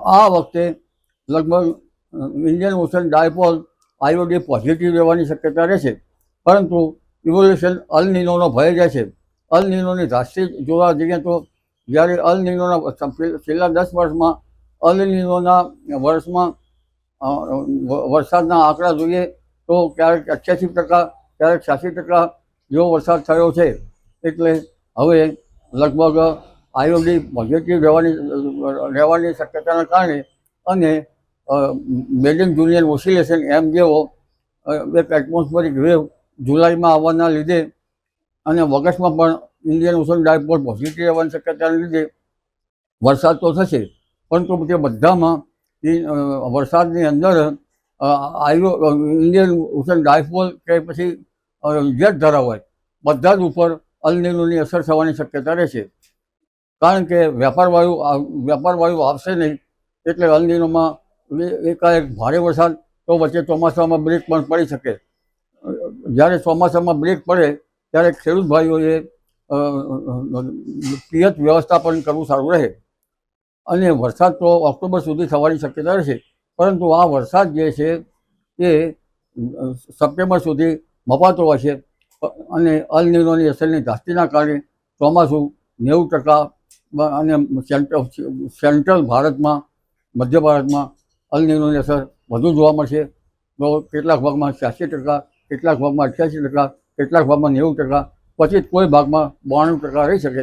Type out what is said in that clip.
આ વખતે લગભગ ઇન્ડિયન ઓશન ડાયપોલ આઈઓડી પોઝિટિવ રહેવાની શક્યતા રહેશે, પરંતુ ઇવોલ્યુશન અલ નિનોનો ભય જાય છે. અલ નિનોની રાશિ જોવા જઈએ તો જ્યારે અલ નિનોના છેલ્લા 10 વર્ષમાં અલ નિનોના વર્ષમાં વરસાદના આંકડા જોઈએ તો ક્યારેક 88%, ક્યારેક 86% જેવો વરસાદ થયો છે. એટલે હવે લગભગ આઈઓડી પોઝિટિવ રહેવાની શક્યતાના કારણે અને મેડિન જુનિયર ઓસિલેશન એમ જેવો એક એટમોસ્ફેરિક વેવ જુલાઈમાં આવવાના લીધે અને ઓગસ્ટમાં પણ ઇન્ડિયન ઓશન ડાયપોલ પોઝિટિવ રહેવાની શક્યતાને લીધે વરસાદ તો થશે, પરંતુ તે બધામાં વરસાદની અંદર ઇન્ડિયન ઓશન ડાયપોલ કે પછી જેટ ધરાવ હોય બધા જ ઉપર અલ નિનોની અસર થવાની શક્યતા રહેશે. કારણ કે વ્યાપાર વાયુ આવશે નહીં, એટલે અલ નિનોમાં એકાએક ભારે વરસાદ તો વચ્ચે ચોમાસામાં બ્રેક પણ પડી શકે. જ્યારે ચોમાસામાં બ્રેક પડે ત્યારે ખેડૂત ભાઈઓએ પિયત વ્યવસ્થાપન કરવું સારું રહે. અને વરસાદ તો ઓક્ટોબર સુધી થવાની શક્યતા રહેશે, પરંતુ આ વરસાદ જે છે એ સપ્ટેમ્બર સુધી મપાતો હોય છે. અને અલ નિનોની અસરની ધાસ્તીના કારણે ચોમાસું 90% અને સેન્ટ્રલ ભારતમાં, મધ્ય ભારતમાં અલ નિનોની અસર વધુ જોવા મળશે. તો કેટલાક ભાગમાં 86%, કેટલાક ભાગમાં 88%, કેટલાક ભાગમાં 90%, પછી કોઈ ભાગમાં 92% રહી શકે.